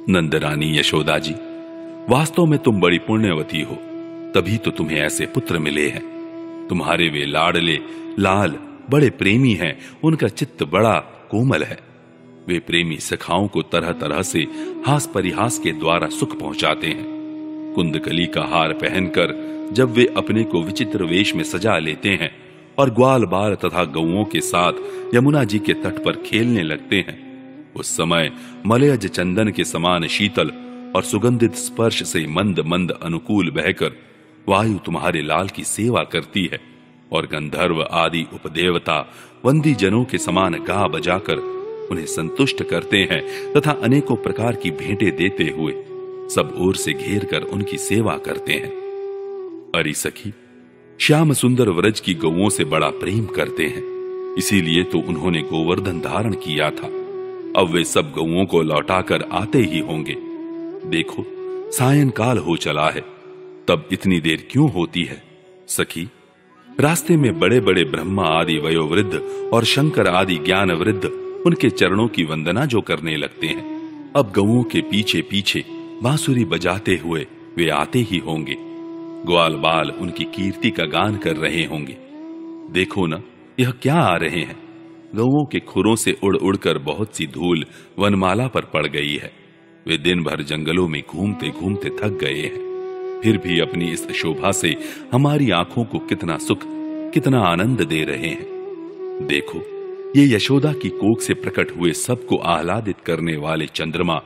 नंदरानी यशोदा जी, वास्तव में तुम बड़ी पुण्यवती हो, तभी तो तुम्हें ऐसे पुत्र मिले हैं। तुम्हारे वे लाडले लाल बड़े प्रेमी हैं, उनका चित्त बड़ा कोमल है। वे प्रेमी सखाओं को तरह तरह से हास परिहास के द्वारा सुख पहुंचाते हैं। कुंदकली का हार पहनकर जब वे अपने को विचित्र वेश में सजा लेते हैं और ग्वाल बाल तथा गौओं के साथ यमुना जी के तट पर खेलने लगते हैं, उस समय मलयज चंदन के समान शीतल और सुगंधित स्पर्श से मंद मंद अनुकूल बहकर वायु तुम्हारे लाल की सेवा करती है और गंधर्व आदि उपदेवता वंदी जनों के समान गा बजाकर उन्हें संतुष्ट करते हैं तथा अनेकों प्रकार की भेंटें देते हुए सब ओर से घेर कर उनकी सेवा करते हैं। अरे सखी, श्याम सुंदर व्रज की गौओं से बड़ा प्रेम करते हैं, इसीलिए तो उन्होंने गोवर्धन धारण किया था। अब वे सब गौओं को लौटाकर आते ही होंगे। देखो, सायंकाल हो चला है, तब इतनी देर क्यों होती है? सखी, रास्ते में बड़े बड़े ब्रह्मा आदि वयोवृद्ध और शंकर आदि ज्ञान वृद्ध उनके चरणों की वंदना जो करने लगते हैं, अब गौओं के पीछे पीछे बांसुरी बजाते हुए वे आते ही होंगे। ग्वाल बाल उनकी कीर्ति का गान कर रहे होंगे। देखो ना, यह क्या आ रहे हैं। गौओं के खुरों से उड़ उड़कर बहुत सी धूल वनमाला पर पड़ गई है। वे दिन भर जंगलों में घूमते घूमते थक गए हैं, फिर भी अपनी इस शोभा से हमारी आंखों को कितना सुख, कितना आनंद दे रहे हैं। देखो, ये यशोदा की कोख से प्रकट हुए सबको आह्लादित करने वाले चंद्रमा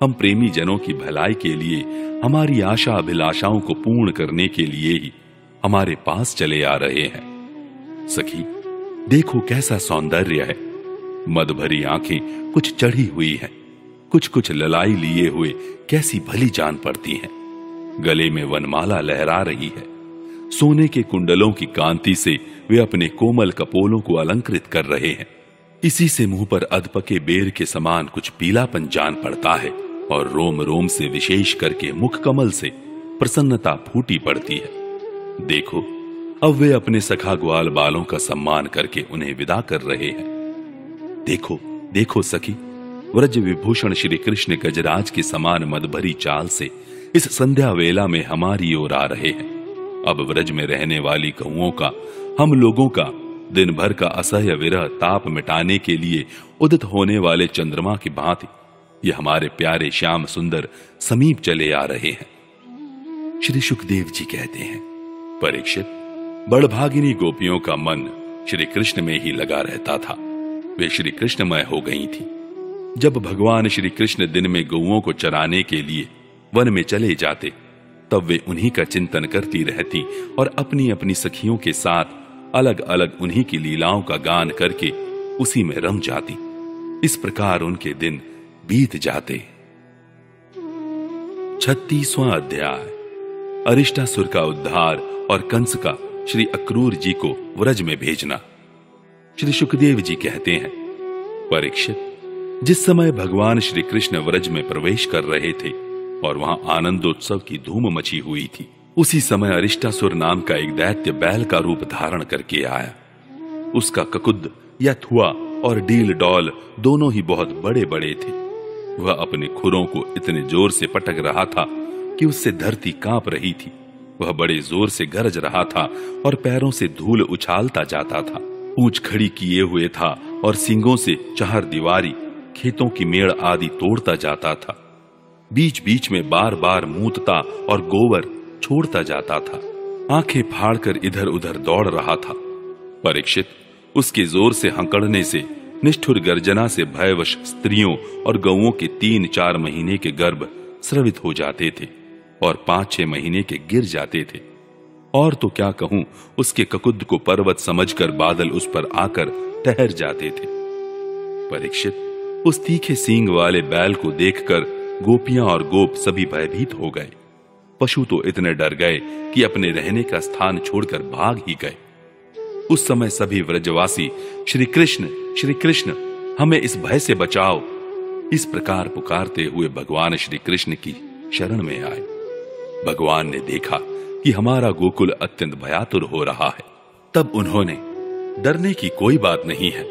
हम प्रेमी जनों की भलाई के लिए, हमारी आशा अभिलाषाओं को पूर्ण करने के लिए ही हमारे पास चले आ रहे हैं। सखी, देखो कैसा सौंदर्य है। मद भरी आंखें कुछ चढ़ी हुई हैं, कुछ कुछ ललाई लिए हुए कैसी भली जान पड़ती हैं। गले में वनमाला लहरा रही है। सोने के कुंडलों की कांति से वे अपने कोमल कपोलों को अलंकृत कर रहे हैं। इसी से मुंह पर अधपके बेर के समान कुछ पीलापन जान पड़ता है और रोम रोम से, विशेष करके मुख कमल से प्रसन्नता फूटी पड़ती है। देखो, अब वे अपने सखा ग्वाल बालों का सम्मान करके उन्हें विदा कर रहे हैं। देखो देखो सखी, व्रज विभूषण श्री कृष्ण गजराज के समान मदभरी चाल से इस संध्या वेला में हमारी ओर आ रहे हैं। अब व्रज में रहने वाली गौओं का, हम लोगों का दिन भर का असह्य विरह ताप मिटाने के लिए उदित होने वाले चंद्रमा की भांति ये हमारे प्यारे श्याम सुंदर समीप चले आ रहे हैं। श्री सुखदेव जी कहते हैं, परीक्षित, बड़भागिनी गोपियों का मन श्री कृष्ण में ही लगा रहता था। वे श्री कृष्णमय हो गई थी। जब भगवान श्री कृष्ण दिन में गौओं को चराने के लिए वन में चले जाते, तब वे उन्हीं का चिंतन करती रहती और अपनी अपनी सखियों के साथ अलग अलग उन्हीं की लीलाओं का गान करके उसी में रम जाती। इस प्रकार उनके दिन बीत जाते। 36वां अध्याय, अरिष्टासुर का उद्धार और कंस का श्री अक्रूर जी को व्रज में भेजना। श्री सुखदेव जी कहते हैं, परीक्षित, जिस समय भगवान श्री कृष्ण व्रज में प्रवेश कर रहे थे और वहां आनंदोत्सव की धूम मची हुई थी, उसी समय अरिष्टासुर नाम का एक दैत्य बैल का रूप धारण करके आया। उसका ककुद या थुआ और डील डौल दोनों ही बहुत बड़े बड़े थे। वह अपने खुरों को इतने जोर से पटक रहा था कि उससे धरती कांप रही थी। वह बड़े जोर से गरज रहा था और पैरों से धूल उछालता जाता था। पूंछ खड़ी किए हुए था और सींगों से चार दीवारी, खेतों की मेड़ आदि तोड़ता जाता था। बीच बीच में बार बार मूतता और गोबर छोड़ता जाता था। आंखें फाड़कर इधर उधर दौड़ रहा था। परीक्षित, उसके जोर से हंकड़ने से, निष्ठुर गर्जना से भयवश स्त्रियों और गौओं के 3-4 महीने के गर्भ स्रवित हो जाते थे और 5-6 महीने के गिर जाते थे। और तो क्या कहूं, उसके ककुद को पर्वत समझकर बादल उस पर आकर ठहर जाते थे। परीक्षित, उस तीखे सींग वाले बैल को देखकर गोपियां और गोप सभी भयभीत हो गए। पशु तो इतने डर गए कि अपने रहने का स्थान छोड़कर भाग ही गए। उस समय सभी व्रजवासी श्री कृष्ण हमें इस भय से बचाओ, इस प्रकार पुकारते हुए भगवान श्री कृष्ण की शरण में आए। भगवान ने देखा कि हमारा गोकुल अत्यंत भयातुर हो रहा है। तब उन्होंने डरने की कोई बात नहीं है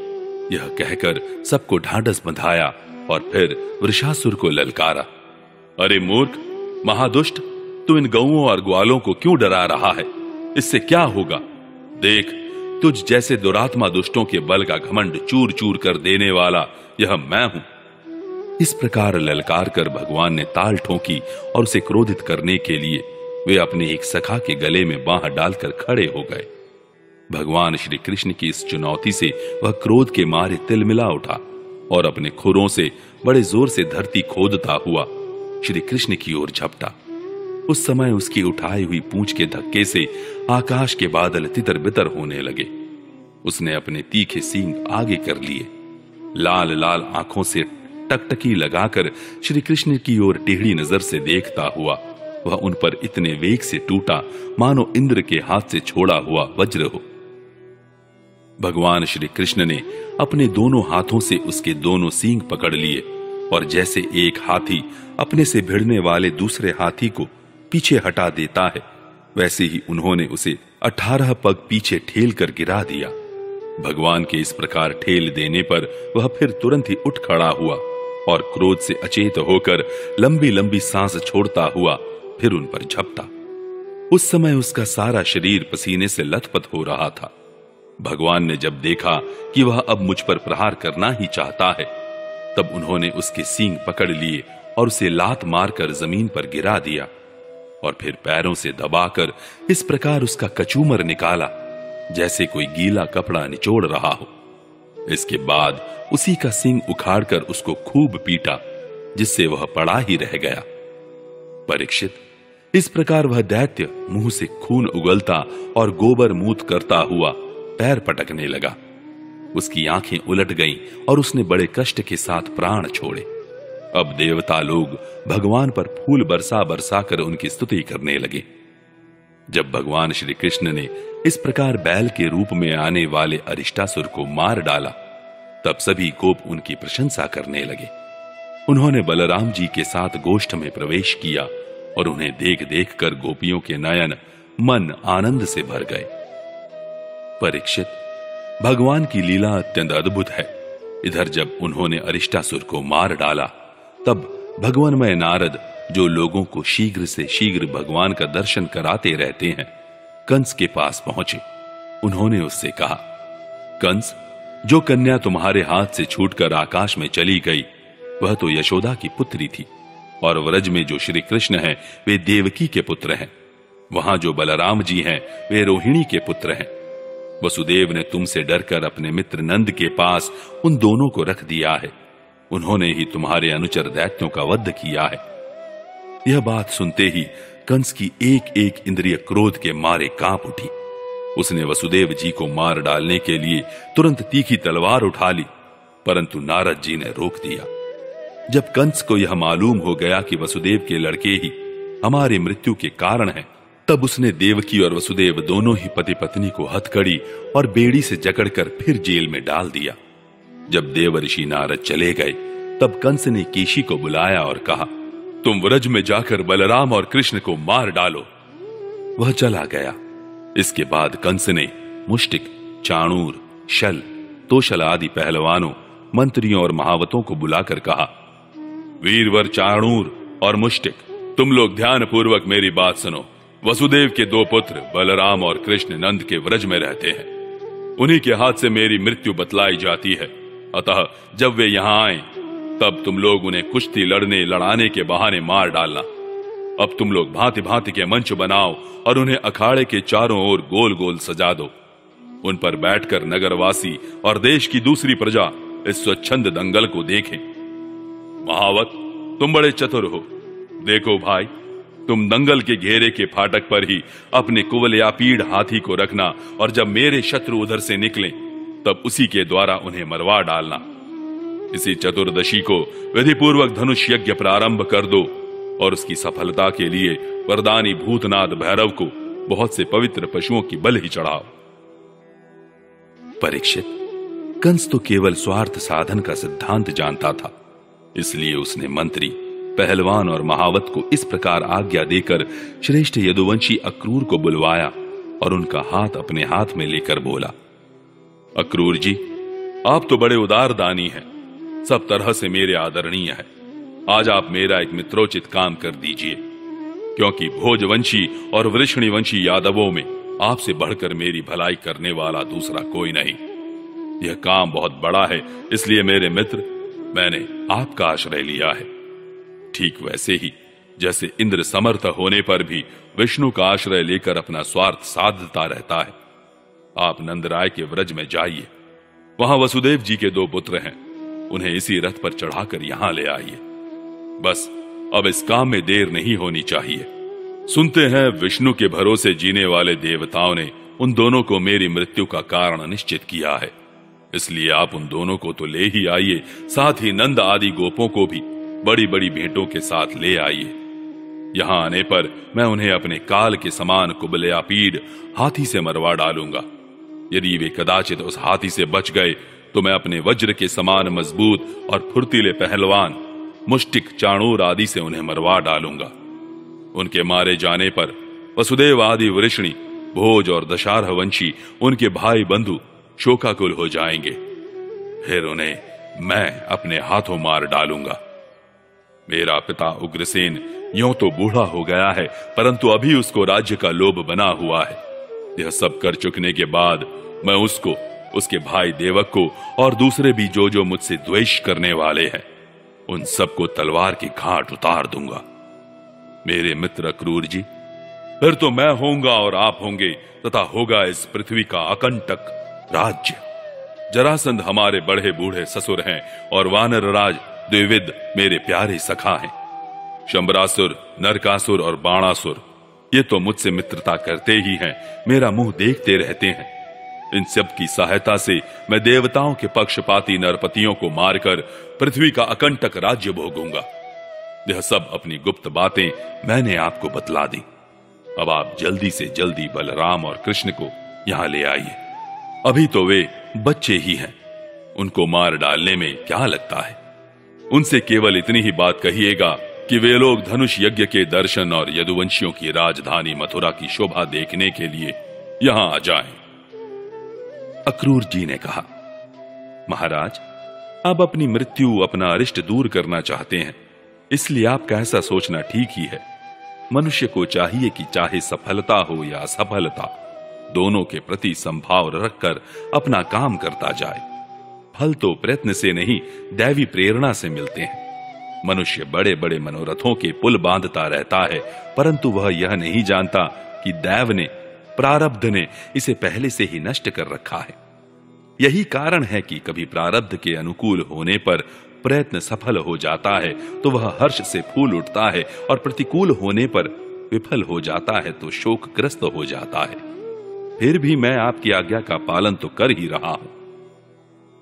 यह कहकर सबको ढांढस बंधाया और फिर वृषासुर को ललकारा। अरे मूर्ख, महादुष्ट, तू इन गौओं और ग्वालों को क्यों डरा रहा है? इससे क्या होगा? देख, तुझ जैसे दुरात्मा दुष्टों के बल का घमंड चूर चूर कर देने वाला यह मैं हूं। इस प्रकार ललकार कर भगवान ने ताल ठोकी और उसे क्रोधित करने के लिए वे अपने एक सखा के गले में बांह डालकर खड़े हो गए। भगवान श्री कृष्ण की इस चुनौती से वह क्रोध के मारे तिलमिला उठा और अपने खुरों से बड़े जोर से धरती खोदता हुआ श्री कृष्ण की ओर झपटा। उस समय उसकी उठाई हुई पूंछ के धक्के से आकाश के बादल तितर बितर होने लगे। उसने अपने तीखे सींग आगे कर लिए। लाल लाल आंखों से टकटकी लगाकर श्री कृष्ण की ओर टेढ़ी नजर से देखता हुआ वह उन पर इतने वेग से टूटा मानो इंद्र के हाथ से छोड़ा हुआ वज्र हो। भगवान श्री कृष्ण ने अपने दोनों हाथों से उसके दोनों सींग पकड़ लिए और जैसे एक हाथी अपने से भिड़ने वाले दूसरे हाथी को पीछे हटा देता है, वैसे ही उन्होंने उसे 18 पग पीछे ठेल कर गिरा दिया। भगवान के इस प्रकार ठेल देने पर वह फिर तुरंत ही उठ खड़ा हुआ और क्रोध से अचेत होकर लंबी लंबी सांस छोड़ता हुआ फिर उन पर झपटा। उस समय उसका सारा शरीर पसीने से लथपथ हो रहा था। भगवान ने जब देखा कि वह अब मुझ पर प्रहार करना ही चाहता है, तब उन्होंने उसके सींग पकड़ लिए और उसे लात मारकर जमीन पर गिरा दिया और फिर पैरों से दबाकर इस प्रकार उसका कचूमर निकाला जैसे कोई गीला कपड़ा निचोड़ रहा हो। इसके बाद उसी का सींग उखाड़कर उसको खूब पीटा, जिससे वह पड़ा ही रह गया। परीक्षित, इस प्रकार वह दैत्य मुंह से खून उगलता और गोबर मूत करता हुआ पैर पटकने लगा। उसकी आंखें उलट गईं और उसने बड़े कष्ट के साथ प्राण छोड़े। अब देवता लोग भगवान पर फूल बरसा बरसा कर उनकी स्तुति करने लगे। जब भगवान श्री कृष्ण ने इस प्रकार बैल के रूप में आने वाले अरिष्टासुर को मार डाला, तब सभी गोप उनकी प्रशंसा करने लगे। उन्होंने बलराम जी के साथ गोष्ठ में प्रवेश किया और उन्हें देख देख कर गोपियों के नयन मन आनंद से भर गए। परीक्षित, भगवान की लीला अत्यंत अद्भुत है। इधर जब उन्होंने अरिष्टासुर को मार डाला, तब भगवानमय नारद, जो लोगों को शीघ्र से शीघ्र भगवान का दर्शन कराते रहते हैं, कंस के पास पहुंचे। उन्होंने उससे कहा, कंस, जो कन्या तुम्हारे हाथ से छूटकर आकाश में चली गई वह तो यशोदा की पुत्री थी, और व्रज में जो श्री कृष्ण हैं वे देवकी के पुत्र हैं। वहां जो बलराम जी हैं वे रोहिणी के पुत्र हैं। वसुदेव ने तुमसे डरकर अपने मित्र नंद के पास उन दोनों को रख दिया है। उन्होंने ही तुम्हारे अनुचर दैत्यों का वध किया है। यह बात सुनते ही कंस की एक एक इंद्रिय क्रोध के मारे कांप उठी। उसने वसुदेव जी को मार डालने के लिए तुरंत तीखी तलवार उठा ली, परंतु नारद जी ने रोक दिया। जब कंस को यह मालूम हो गया कि वसुदेव के लड़के ही हमारी मृत्यु के कारण हैं, तब उसने देवकी और वसुदेव दोनों ही पति पत्नी को हथकड़ी और बेड़ी से जकड़कर फिर जेल में डाल दिया। जब देवर्षि नारद चले गए, तब कंस ने केशी को बुलाया और कहा, तुम व्रज में जाकर बलराम और कृष्ण को मार डालो। वह चला गया। इसके बाद कंस ने मुष्टिक, चाणूर, शल, तोशल आदि पहलवानों, मंत्रियों और महावतों को बुलाकर कहा, वीरवर चाणूर और मुष्टिक, तुम लोग ध्यान पूर्वक मेरी बात सुनो। वसुदेव के दो पुत्र बलराम और कृष्ण नंद के व्रज में रहते हैं। उन्हीं के हाथ से मेरी मृत्यु बतलाई जाती है। अतः जब वे यहां आए, तब तुम लोग उन्हें कुश्ती लड़ाने के बहाने मार डालना। अब तुम लोग भांति भांति के मंच बनाओ और उन्हें अखाड़े के चारों ओर गोल गोल सजा दो। उन पर बैठकर नगरवासी और देश की दूसरी प्रजा इस स्वच्छंद दंगल को देखें। महावत, तुम बड़े चतुर हो। देखो भाई, तुम दंगल के घेरे के फाटक पर ही अपने कुवल या पीड़ हाथी को रखना, और जब मेरे शत्रु उधर से निकलें, तब उसी के द्वारा उन्हें मरवा डालना। इसी चतुर्दशी को विधिपूर्वक धनुष यज्ञ प्रारंभ कर दो और उसकी सफलता के लिए वरदानी भूतनाथ भैरव को बहुत से पवित्र पशुओं की बलि चढ़ाओ। परीक्षित, कंस तो केवल स्वार्थ साधन का सिद्धांत जानता था, इसलिए उसने मंत्री, पहलवान और महावत को इस प्रकार आज्ञा देकर श्रेष्ठ यदुवंशी अक्रूर को बुलवाया और उनका हाथ अपने हाथ में लेकर बोला, अक्रूर जी, आप तो बड़े उदार दानी हैं, सब तरह से मेरे आदरणीय हैं। आज आप मेरा एक मित्रोचित काम कर दीजिए, क्योंकि भोजवंशी और वृषणिवंशी यादवों में आपसे बढ़कर मेरी भलाई करने वाला दूसरा कोई नहीं। यह काम बहुत बड़ा है, इसलिए मेरे मित्र, मैंने आपका आश्रय लिया है। ठीक वैसे ही जैसे इंद्र समर्थ होने पर भी विष्णु का आश्रय लेकर अपना स्वार्थ साधता रहता है, आप नंदराय के व्रज में जाइए। वहां वसुदेव जी के 2 पुत्र हैं, उन्हें इसी रथ पर चढ़ाकर यहां ले आइए। बस अब इस काम में देर नहीं होनी चाहिए। सुनते हैं विष्णु के भरोसे जीने वाले देवताओं ने उन दोनों को मेरी मृत्यु का कारण निश्चित किया है, इसलिए आप उन दोनों को तो ले ही आइए, साथ ही नंद आदि गोपों को भी बड़ी बड़ी भेंटों के साथ ले आइए। यहां आने पर मैं उन्हें अपने काल के समान कुबलयापीड हाथी से मरवा डालूंगा। यदि वे कदाचित उस हाथी से बच गए तो मैं अपने वज्र के समान मजबूत और फुर्तीले पहलवान मुष्टिक, चाणूर आदि से उन्हें मरवा डालूंगा। उनके मारे जाने पर वसुदेव आदि वृषणी, भोज और दशारह वंशी उनके भाई बंधु शोकाकुल हो जाएंगे। फिर उन्हें मैं अपने हाथों मार डालूंगा। मेरा पिता उग्रसेन यूं तो बूढ़ा हो गया है, परंतु अभी उसको राज्य का लोभ बना हुआ है। यह सब कर चुकने के बाद मैं उसको, उसके भाई देवक को और दूसरे भी जो मुझसे द्वेष करने वाले हैं, उन सबको तलवार की घाट उतार दूंगा। मेरे मित्र अक्रूर जी, फिर तो मैं होऊंगा और आप होंगे तथा होगा इस पृथ्वी का अकंटक राज्य। जरासंध हमारे बड़े बूढ़े ससुर हैं और वानर राज द्विविद मेरे प्यारे सखा हैं। शंबरासुर, नरकासुर और बाणासुर ये तो मुझसे मित्रता करते ही हैं, मेरा मुंह देखते रहते हैं। इन सब की सहायता से मैं देवताओं के पक्षपाती नरपतियों को मारकर पृथ्वी का अकंटक राज्य भोगूंगा। यह सब अपनी गुप्त बातें मैंने आपको बतला दी। अब आप जल्दी से जल्दी बलराम और कृष्ण को यहां ले आइए। अभी तो वे बच्चे ही हैं, उनको मार डालने में क्या लगता है। उनसे केवल इतनी ही बात कहिएगा कि वे लोग धनुष यज्ञ के दर्शन और यदुवंशियों की राजधानी मथुरा की शोभा देखने के लिए यहां आ जाएं। अक्रूर जी ने कहा, महाराज, आप अपनी मृत्यु, अपना अरिष्ट दूर करना चाहते हैं, इसलिए आपका ऐसा सोचना ठीक ही है। मनुष्य को चाहिए कि चाहे सफलता हो या असफलता, दोनों के प्रति संभाव रखकर अपना काम करता जाए। फल तो प्रयत्न से नहीं, दैवी प्रेरणा से मिलते हैं। मनुष्य बड़े बड़े मनोरथों के पुल बांधता रहता है, परंतु वह यह नहीं जानता कि दैव ने, प्रारब्ध ने इसे पहले से ही नष्ट कर रखा है। यही कारण है कि कभी प्रारब्ध के अनुकूल होने पर प्रयत्न सफल हो जाता है तो वह हर्ष से फूल उठता है, और प्रतिकूल होने पर विफल हो जाता है तो शोकग्रस्त हो जाता है। फिर भी मैं आपकी आज्ञा का पालन तो कर ही रहा हूं।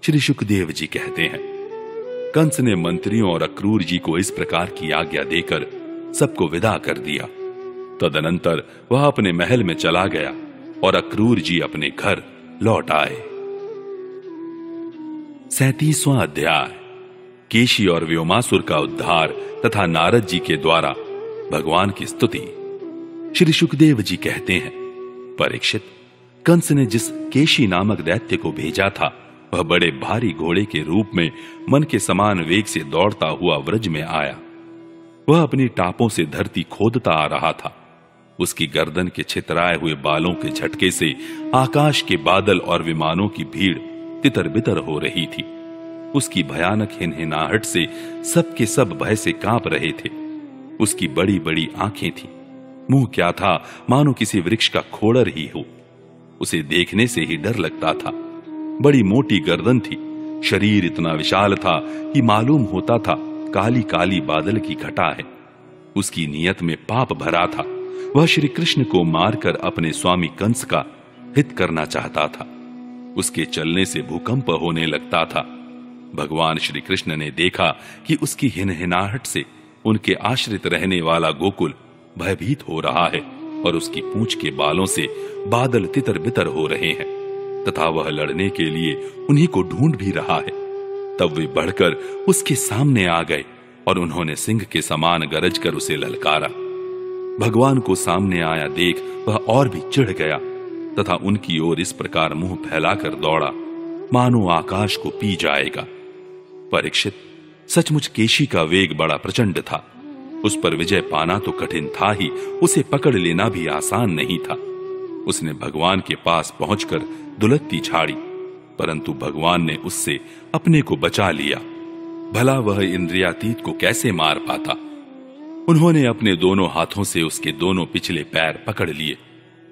श्री सुखदेव जी कहते हैं, कंस ने मंत्रियों और अक्रूर जी को इस प्रकार की आज्ञा देकर सबको विदा कर दिया। तदनंतर वह अपने महल में चला गया और अक्रूर जी अपने घर लौट आए। 37वां अध्याय, केशी और व्योमासुर का उद्धार तथा नारद जी के द्वारा भगवान की स्तुति। श्री सुखदेव जी कहते हैं, परीक्षित, कंस ने जिस केशी नामक दैत्य को भेजा था, वह बड़े भारी घोड़े के रूप में मन के समान वेग से दौड़ता हुआ व्रज में आया। वह अपनी टापों से धरती खोदता आ रहा था। उसकी गर्दन के छितराए हुए बालों के झटके से आकाश के बादल और विमानों की भीड़ तितर बितर हो रही थी। उसकी भयानक हिनहिनाहट से सबके सब भय से कांप रहे थे। उसकी बड़ी बड़ी आंखें थीं, मुंह क्या था मानो किसी वृक्ष का खोड़र ही हो। उसे देखने से ही डर लगता था। बड़ी मोटी गर्दन थी, शरीर इतना विशाल था कि मालूम होता था काली काली बादल की घटा है। उसकी नियत में पाप भरा था। वह श्री कृष्ण को मारकर अपने स्वामी कंस का हित करना चाहता था। उसके चलने से भूकंप होने लगता था। भगवान श्री कृष्ण ने देखा कि उसकी हिनहिनाहट से उनके आश्रित रहने वाला गोकुल भयभीत हो रहा है और उसकी पूंछ के बालों से बादल तितर बितर हो रहे हैं तथा वह लड़ने के लिए उन्हीं को ढूंढ भी रहा है। तब वे बढ़कर उसके सामने आ गए और उन्होंने सिंह के समान गरज कर उसे ललकारा। भगवान को सामने आया देख वह और भी चिढ़ गया तथा उनकी ओर इस प्रकार मुंह फैलाकर दौड़ा मानो आकाश को पी जाएगा। परीक्षित, सचमुच केशी का वेग बड़ा प्रचंड था। उस पर विजय पाना तो कठिन था ही, उसे पकड़ लेना भी आसान नहीं था। उसने भगवान के पास पहुंचकर दुलत्ती झाड़ी, परंतु भगवान ने उससे अपने को बचा लिया। भला वह इंद्रियातीत को कैसे मार पाता। उन्होंने अपने दोनों हाथों से उसके दोनों पिछले पैर पकड़ लिए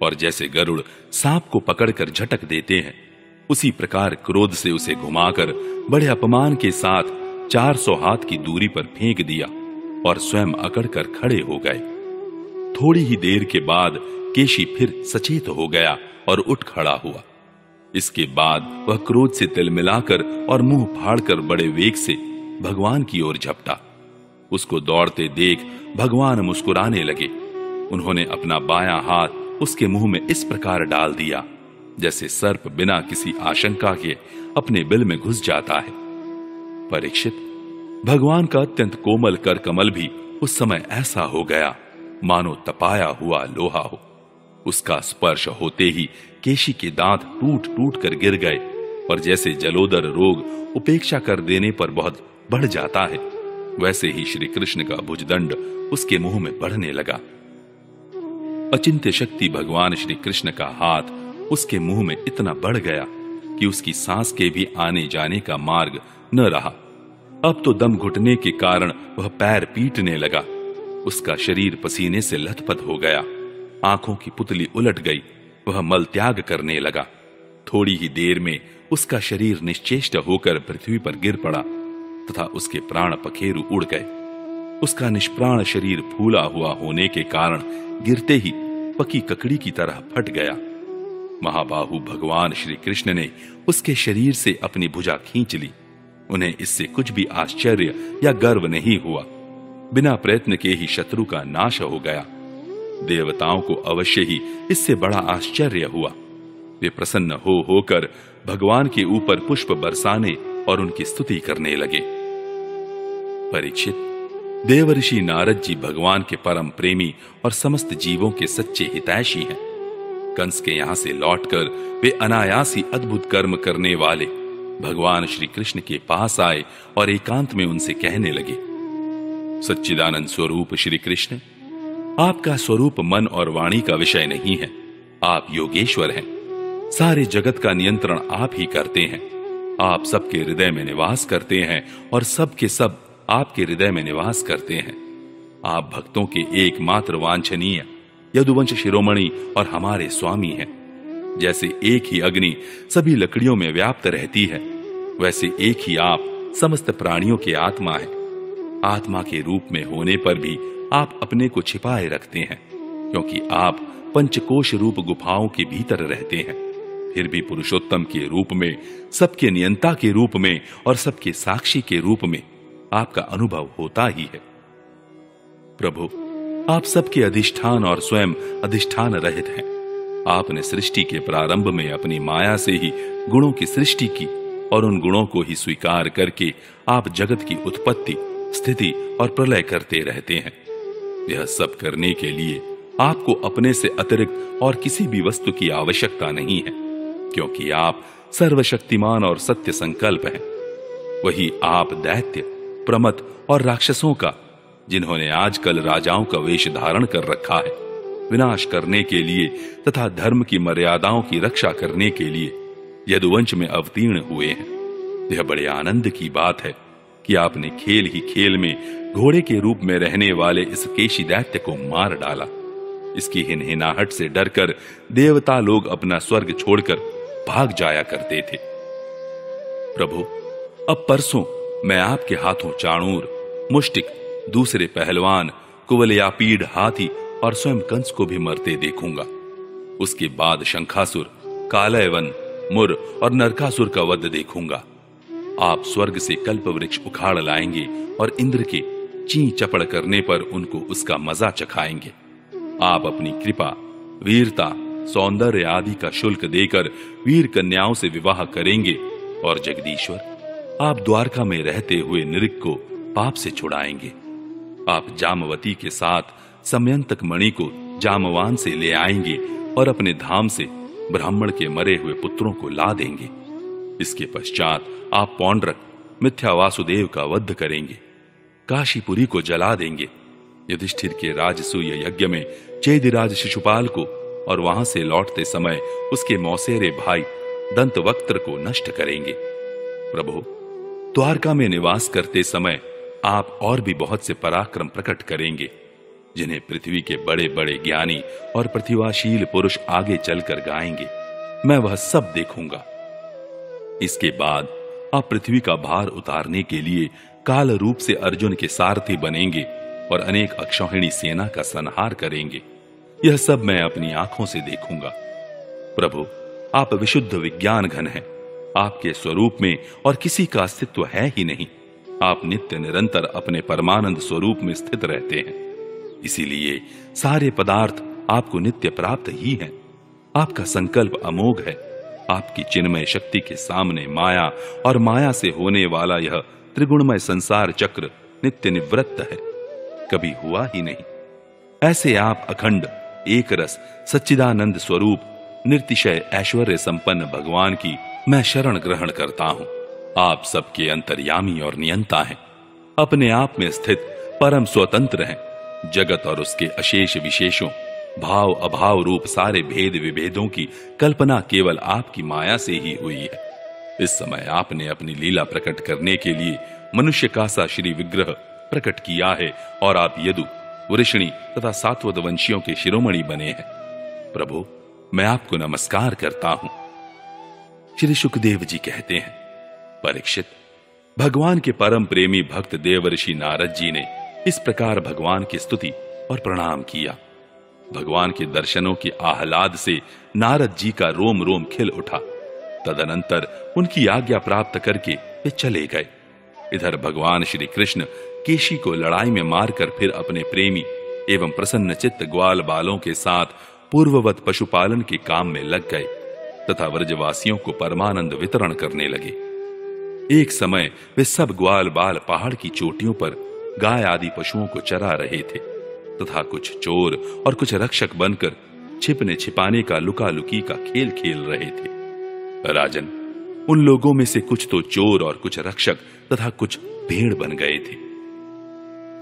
और जैसे गरुड़ सांप को पकड़कर झटक देते हैं, उसी प्रकार क्रोध से उसे घुमाकर बड़े अपमान के साथ 400 हाथ की दूरी पर फेंक दिया और स्वयं अकड़कर खड़े हो गए। थोड़ी ही देर के बाद केशी फिर सचेत हो गया और उठ खड़ा हुआ। इसके बाद वह क्रोध से तिलमिलाकर और मुंह फाड़कर बड़े वेग से भगवान की ओर झपटा। उसको दौड़ते देख भगवान मुस्कुराने लगे। उन्होंने अपना बायां हाथ उसके मुंह में इस प्रकार डाल दिया जैसे सर्प बिना किसी आशंका के अपने बिल में घुस जाता है। परीक्षित, भगवान का अत्यंत कोमल कर कमल भी उस समय ऐसा हो गया मानो तपाया हुआ लोहा हो। उसका स्पर्श होते ही केशी के दांत टूट टूट कर गिर गए और जैसे जलोदर रोग उपेक्षा कर देने पर बहुत बढ़ जाता है, वैसे ही श्री कृष्ण का भुजदंड उसके मुंह में बढ़ने लगा। अचिंत्य शक्ति भगवान श्री कृष्ण का हाथ उसके मुंह में इतना बढ़ गया कि उसकी सांस के भी आने जाने का मार्ग न रहा। अब तो दम घुटने के कारण वह पैर पीटने लगा। उसका शरीर पसीने से लथपथ हो गया, आंखों की पुतली उलट गई, वह मल त्याग करने लगा। थोड़ी ही देर में उसका शरीर निश्चेष्ट होकर पृथ्वी पर गिर पड़ा तथा उसके प्राण पखेरु उड़ गए। उसका निष्प्राण शरीर फूला हुआ होने के कारण गिरते ही पकी ककड़ी की तरह फट गया। महाबाहु भगवान श्री कृष्ण ने उसके शरीर से अपनी भुजा खींच ली। उन्हें इससे कुछ भी आश्चर्य या गर्व नहीं हुआ। बिना प्रयत्न के ही शत्रु का नाश हो गया। देवताओं को अवश्य ही इससे बड़ा आश्चर्य हुआ। वे प्रसन्न होकर भगवान के ऊपर पुष्प बरसाने और उनकी स्तुति करने लगे। परीक्षित, देवर्षि नारद जी भगवान के परम प्रेमी और समस्त जीवों के सच्चे हितैषी हैं। कंस के यहां से लौटकर वे अनायास ही अद्भुत कर्म करने वाले भगवान श्री कृष्ण के पास आए और एकांत में उनसे कहने लगे, सच्चिदानंद स्वरूप श्री कृष्ण, आपका स्वरूप मन और वाणी का विषय नहीं है। आप योगेश्वर हैं। सारे जगत का नियंत्रण आप ही करते हैं। आप सबके हृदय में निवास करते हैं और सबके सब आपके हृदय में निवास करते हैं। आप भक्तों के एकमात्र वांछनीय यदुवंश शिरोमणि और हमारे स्वामी हैं। जैसे एक ही अग्नि सभी लकड़ियों में व्याप्त रहती है, वैसे एक ही आप समस्त प्राणियों के आत्मा है। आत्मा के रूप में होने पर भी आप अपने को छिपाए रखते हैं, क्योंकि आप पंचकोश रूप गुफाओं के भीतर रहते हैं। फिर भी पुरुषोत्तम के रूप में, सबके नियंता के रूप में और सबके साक्षी के रूप में आपका अनुभव होता ही है। प्रभु, आप सबके अधिष्ठान और स्वयं अधिष्ठान रहित हैं। आपने सृष्टि के प्रारंभ में अपनी माया से ही गुणों की सृष्टि की और उन गुणों को ही स्वीकार करके आप जगत की उत्पत्ति, स्थिति और प्रलय करते रहते हैं। यह सब करने के लिए आपको अपने से अतिरिक्त और किसी भी वस्तु की आवश्यकता नहीं है, क्योंकि आप सर्वशक्तिमान और सत्य संकल्प हैं। वही आप दैत्य, प्रमथ और राक्षसों का, जिन्होंने आजकल राजाओं का वेश धारण कर रखा है, विनाश करने के लिए तथा धर्म की मर्यादाओं की रक्षा करने के लिए यदुवंश में अवतीर्ण हुए हैं। यह बड़े आनंद की बात है कि आपने खेल ही खेल में घोड़े के रूप में रहने वाले इस केशी दैत्य को मार डाला। इसकी हिनहिनाहट से डरकर देवता लोग अपना स्वर्ग छोड़कर भाग जाया करते थे। प्रभु, अब परसों मैं आपके हाथों चाणूर, मुष्टिक, दूसरे पहलवान, कुवलयापीढ़ हाथी और स्वयं कंस को भी मरते देखूंगा। उसके बाद शंखासुर, कालयवन, मुर और नरकासुर का वध देखूंगा। आप स्वर्ग से कल्प वृक्ष उखाड़ लाएंगे और इंद्र के ची चपड़ करने पर उनको उसका मजा चखाएंगे। आप अपनी कृपा, वीरता, सौंदर्य आदि का शुल्क देकर वीर कन्याओं से विवाह करेंगे और जगदीश्वर, आप द्वारका में रहते हुए नृक को पाप से छुड़ाएंगे। आप जामवती के साथ समयंतक मणि को जामवान से ले आएंगे और अपने धाम से ब्राह्मण के मरे हुए पुत्रों को ला देंगे। इसके पश्चात आप पौंड्रक, मिथ्या वासुदेव का वध करेंगे, काशीपुरी को जला देंगे, युधिष्ठिर के राजसूय यज्ञ में चेदिराज शिशुपाल को और वहां से लौटते समय उसके मौसेरे भाई दंतवक्त्र को नष्ट करेंगे। प्रभु, द्वारका में निवास करते समय आप और भी बहुत से पराक्रम प्रकट करेंगे, जिन्हें पृथ्वी के बड़े बड़े ज्ञानी और प्रतिभाशील पुरुष आगे चलकर गाएंगे। मैं वह सब देखूंगा। इसके बाद आप पृथ्वी का भार उतारने के लिए काल रूप से अर्जुन के सारथी बनेंगे और अनेक अक्षौहिणी सेना का संहार करेंगे। यह सब मैं अपनी आंखों से देखूंगा। प्रभु, आप विशुद्ध विज्ञान घन हैं। आपके स्वरूप में और किसी का अस्तित्व है ही नहीं। आप नित्य निरंतर अपने परमानंद स्वरूप में स्थित रहते हैं, इसीलिए सारे पदार्थ आपको नित्य प्राप्त ही हैं। आपका संकल्प अमोघ है। आपकी चिन्मय शक्ति के सामने माया और माया से होने वाला यह त्रिगुणमय संसार चक्र नित्य निवृत्त है, कभी हुआ ही नहीं। ऐसे आप अखंड एक रस सच्चिदानंद स्वरूप निर्तिशय ऐश्वर्य संपन्न भगवान की मैं शरण ग्रहण करता हूं। आप सबके अंतर्यामी और नियंता हैं, अपने आप में स्थित परम स्वतंत्र हैं। जगत और उसके अशेष विशेषों, भाव अभाव रूप सारे भेद विभेदों की कल्पना केवल आपकी माया से ही हुई है। इस समय आपने अपनी लीला प्रकट करने के लिए मनुष्य का सा श्री विग्रह प्रकट किया है और आप यदु, वृषणी तथा सात्वत वंशियों के शिरोमणि बने हैं। प्रभु, मैं आपको नमस्कार करता हूं। श्री सुखदेव जी कहते हैं, परीक्षित, भगवान के परम प्रेमी भक्त देवर्षि नारद जी ने इस प्रकार भगवान की स्तुति और प्रणाम किया। भगवान के दर्शनों के आह्लाद से नारद जी का रोम रोम खिल उठा। तदनंतर उनकी आज्ञा प्राप्त करके वे चले गए। इधर भगवान श्री कृष्ण केशी को लड़ाई में मारकर फिर अपने प्रेमी एवं प्रसन्न चित्त ग्वाल बालों के साथ पूर्ववत पशुपालन के काम में लग गए तथा व्रजवासियों को परमानंद वितरण करने लगे। एक समय वे सब ग्वाल बाल पहाड़ की चोटियों पर गाय आदि पशुओं को चरा रहे थे तथा कुछ चोर और कुछ रक्षक बनकर छिपने छिपाने का लुका लुकी का खेल खेल रहे थे। राजन, उन लोगों में से कुछ तो चोर और कुछ रक्षक तथा कुछ भेड़ बन गए थे।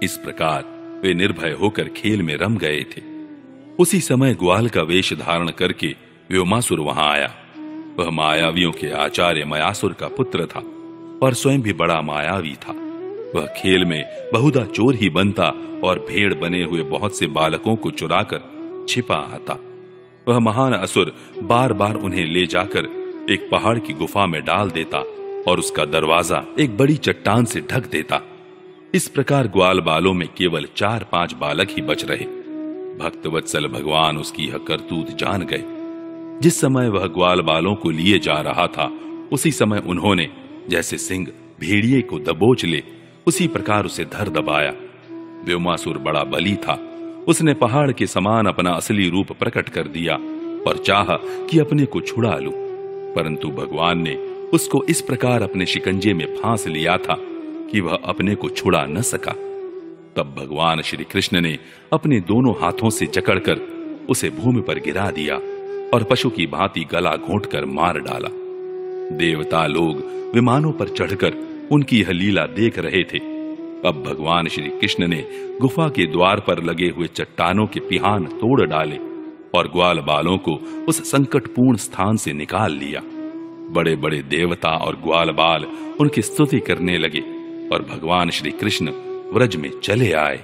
इस प्रकार वे निर्भय होकर खेल में रम गए थे। उसी समय ग्वाल का वेश धारण करके व्योमासुर वहां आया। वह मायावियों के आचार्य मयासुर का पुत्र था और स्वयं भी बड़ा मायावी था। वह खेल में बहुधा चोर ही बनता और भेड़ बने हुए बहुत से बालकों को चुराकर छिपा आता। वह महान असुर बार बार उन्हें ले जाकर एक पहाड़ की गुफा में डाल देता और उसका दरवाजा एक बड़ी चट्टान से ढक देता। इस प्रकार ग्वाल बालों में केवल 4-5 बालक ही बच रहे। भक्तवत्सल भगवान उसकी यह करतूत जान गए। जिस समय वह ग्वाल बालों को लिए जा रहा था, उसी समय उन्होंने जैसे सिंह भेड़िए को दबोच ले, उसी प्रकार उसे धर दबाया। व्योमासुर बड़ा बली था। उसने पहाड़ के समान अपना असली रूप प्रकट कर दिया और चाहा कि अपने को छुड़ा लूं, परंतु भगवान ने उसको इस प्रकार अपने शिकंजे में फांस लिया था कि वह अपने को छुड़ा न सका। तब भगवान श्री कृष्ण ने अपने दोनों हाथों से जकड़कर उसे भूमि पर गिरा दिया और पशु की भांति गला घोंटकर मार डाला। देवता लोग विमानों पर चढ़कर उनकी यह लीला देख रहे थे। अब भगवान श्री कृष्ण ने गुफा के द्वार पर लगे हुए चट्टानों के पिहान तोड़ डाले और ग्वाल बालों को उस संकटपूर्ण स्थान से निकाल लिया। बड़े बड़े देवता और ग्वाल बाल उनकी स्तुति करने लगे और भगवान श्री कृष्ण व्रज में चले आए।